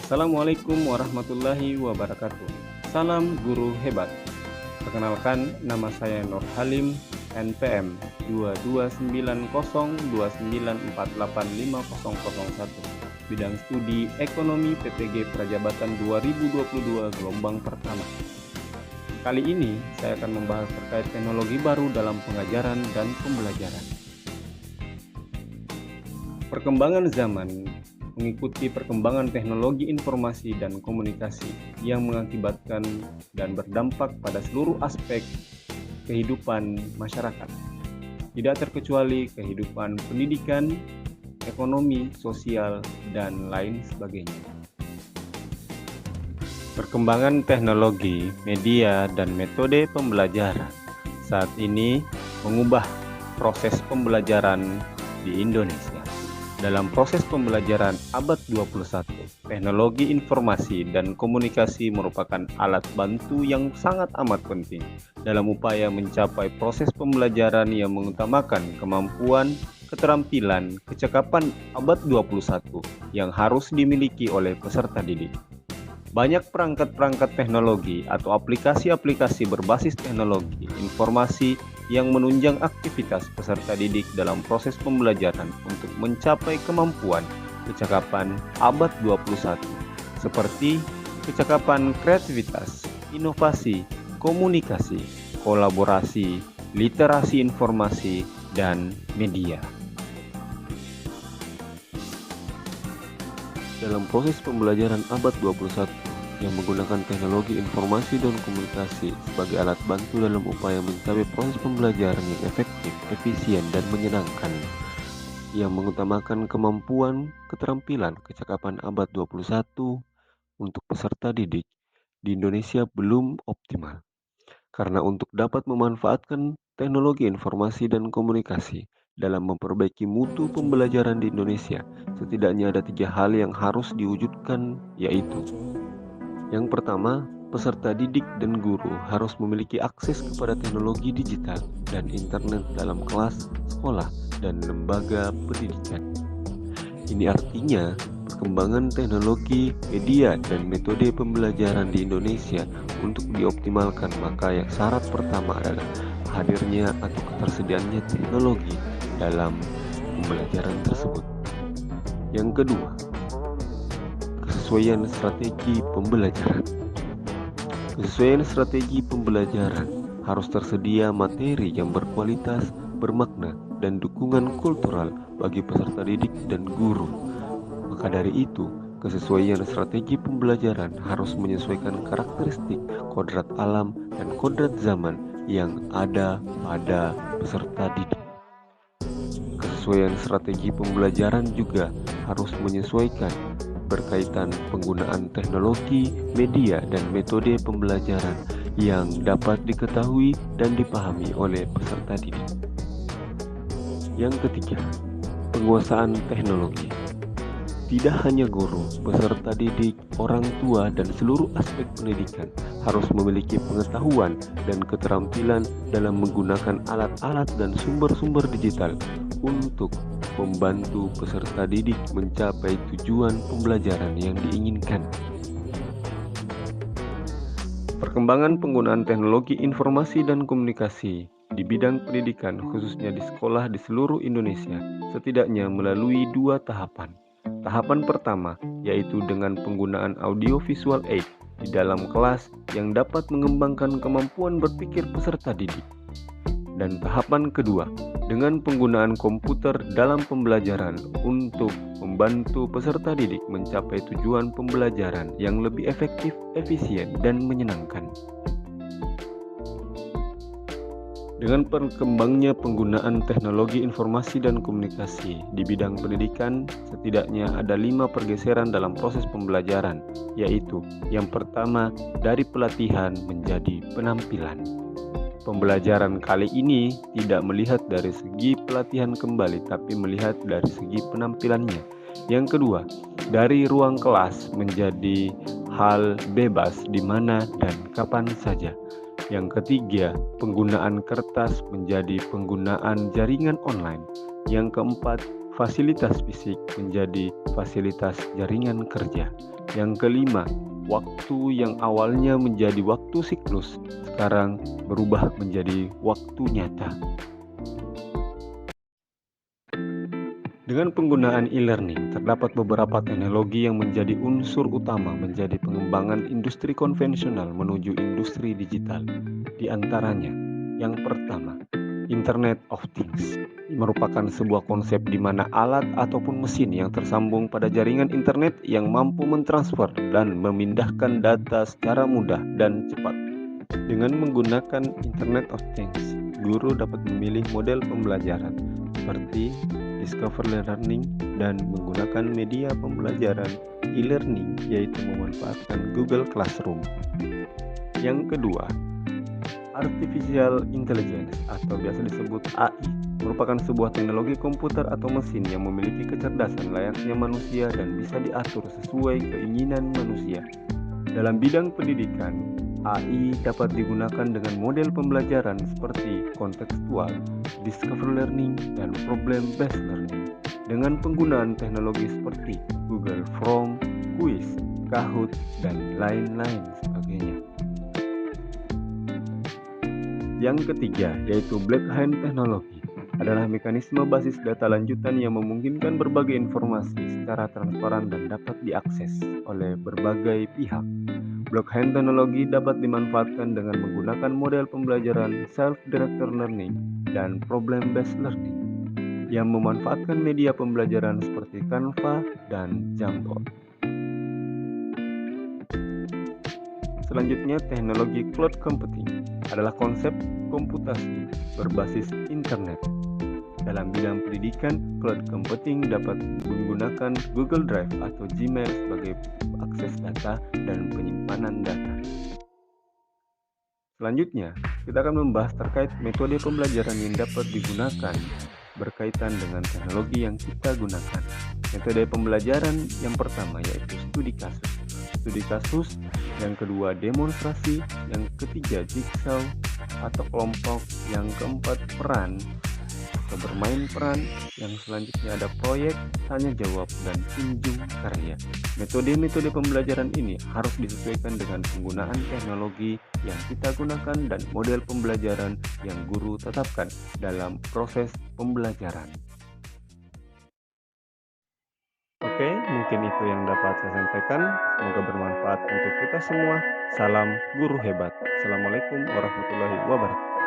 Assalamualaikum warahmatullahi wabarakatuh. Salam guru hebat. Perkenalkan, nama saya Nur Halim, NPM 229029485001, bidang studi Ekonomi PPG Prajabatan 2022 gelombang pertama. Kali ini saya akan membahas terkait teknologi baru dalam pengajaran dan pembelajaran. Perkembangan zaman mengikuti perkembangan teknologi informasi dan komunikasi yang mengakibatkan dan berdampak pada seluruh aspek kehidupan masyarakat, tidak terkecuali kehidupan pendidikan, ekonomi, sosial, dan lain sebagainya. Perkembangan teknologi, media, dan metode pembelajaran saat ini mengubah proses pembelajaran di Indonesia. Dalam proses pembelajaran abad 21, teknologi informasi dan komunikasi merupakan alat bantu yang sangat amat penting dalam upaya mencapai proses pembelajaran yang mengutamakan kemampuan, keterampilan, kecakapan abad 21 yang harus dimiliki oleh peserta didik. Banyak perangkat-perangkat teknologi atau aplikasi-aplikasi berbasis teknologi informasi yang menunjang aktivitas peserta didik dalam proses pembelajaran untuk mencapai kemampuan kecakapan abad 21 seperti kecakapan kreativitas, inovasi, komunikasi, kolaborasi, literasi informasi, dan media. Dalam proses pembelajaran abad 21 yang menggunakan teknologi informasi dan komunikasi sebagai alat bantu dalam upaya mencapai proses pembelajaran yang efektif, efisien, dan menyenangkan, yang mengutamakan kemampuan, keterampilan, kecakapan abad 21 untuk peserta didik di Indonesia belum optimal. Karena untuk dapat memanfaatkan teknologi informasi dan komunikasi dalam memperbaiki mutu pembelajaran di Indonesia, setidaknya ada 3 hal yang harus diwujudkan, yaitu: yang pertama, peserta didik dan guru harus memiliki akses kepada teknologi digital dan internet dalam kelas, sekolah, dan lembaga pendidikan. Ini artinya perkembangan teknologi, media, dan metode pembelajaran di Indonesia untuk dioptimalkan, maka yang syarat pertama adalah hadirnya atau ketersediaannya teknologi dalam pembelajaran tersebut. Yang kedua, kesesuaian strategi pembelajaran. Kesesuaian strategi pembelajaran harus tersedia materi yang berkualitas, bermakna, dan dukungan kultural bagi peserta didik dan guru. Maka dari itu, kesesuaian strategi pembelajaran harus menyesuaikan karakteristik, kodrat alam, dan kodrat zaman yang ada pada peserta didik. Kesesuaian strategi pembelajaran juga harus menyesuaikan berkaitan penggunaan teknologi, media, dan metode pembelajaran yang dapat diketahui dan dipahami oleh peserta didik. Yang ketiga, penguasaan teknologi. Tidak hanya guru, peserta didik, orang tua, dan seluruh aspek pendidikan harus memiliki pengetahuan dan keterampilan dalam menggunakan alat-alat dan sumber-sumber digital untuk membantu peserta didik mencapai tujuan pembelajaran yang diinginkan. Perkembangan penggunaan teknologi informasi dan komunikasi di bidang pendidikan, khususnya di sekolah di seluruh Indonesia, setidaknya melalui 2 tahapan. Tahapan pertama yaitu dengan penggunaan audio-visual aid di dalam kelas yang dapat mengembangkan kemampuan berpikir peserta didik. Dan tahapan kedua dengan penggunaan komputer dalam pembelajaran untuk membantu peserta didik mencapai tujuan pembelajaran yang lebih efektif, efisien, dan menyenangkan. Dengan berkembangnya penggunaan teknologi informasi dan komunikasi di bidang pendidikan, setidaknya ada 5 pergeseran dalam proses pembelajaran, yaitu yang pertama, dari pelatihan menjadi penampilan. Pembelajaran kali ini tidak melihat dari segi pelatihan kembali, tapi melihat dari segi penampilannya. Yang kedua, dari ruang kelas menjadi hal bebas di mana dan kapan saja. Yang ketiga, penggunaan kertas menjadi penggunaan jaringan online. Yang keempat, fasilitas fisik menjadi fasilitas jaringan kerja. Yang kelima, waktu yang awalnya menjadi waktu siklus sekarang berubah menjadi waktu nyata. Dengan penggunaan e-learning, terdapat beberapa teknologi yang menjadi unsur utama menjadi pengembangan industri konvensional menuju industri digital. Di antaranya, yang pertama, Internet of Things merupakan sebuah konsep di mana alat ataupun mesin yang tersambung pada jaringan internet yang mampu mentransfer dan memindahkan data secara mudah dan cepat. Dengan menggunakan Internet of Things, guru dapat memilih model pembelajaran seperti discover learning dan menggunakan media pembelajaran e-learning, yaitu memanfaatkan Google Classroom. Yang kedua, Artificial Intelligence atau biasa disebut AI merupakan sebuah teknologi komputer atau mesin yang memiliki kecerdasan layaknya manusia dan bisa diatur sesuai keinginan manusia. Dalam bidang pendidikan, AI dapat digunakan dengan model pembelajaran seperti kontekstual, discover learning, dan problem-based learning. Dengan penggunaan teknologi seperti Google Form, Quiz, Kahoot, dan lain-lain sebagainya. Yang ketiga, yaitu Black Hand Technology, adalah mekanisme basis data lanjutan yang memungkinkan berbagai informasi secara transparan dan dapat diakses oleh berbagai pihak. Blockchain teknologi dapat dimanfaatkan dengan menggunakan model pembelajaran self-directed learning dan problem-based learning yang memanfaatkan media pembelajaran seperti Canva dan Jamboard. Selanjutnya, teknologi cloud computing adalah konsep komputasi berbasis internet. Dalam bidang pendidikan, cloud computing dapat menggunakan Google Drive atau Gmail sebagai akses data dan penyimpanan data. Selanjutnya, kita akan membahas terkait metode pembelajaran yang dapat digunakan berkaitan dengan teknologi yang kita gunakan. Metode pembelajaran yang pertama yaitu studi kasus. Studi kasus, yang kedua demonstrasi, yang ketiga jigsaw atau kelompok, yang keempat peran atau bermain peran, yang selanjutnya ada proyek, tanya jawab, dan kunjung karya. Metode-metode pembelajaran ini harus disesuaikan dengan penggunaan teknologi yang kita gunakan dan model pembelajaran yang guru tetapkan dalam proses pembelajaran. Oke, mungkin itu yang dapat saya sampaikan. Semoga bermanfaat untuk kita semua. Salam guru hebat. Assalamualaikum warahmatullahi wabarakatuh.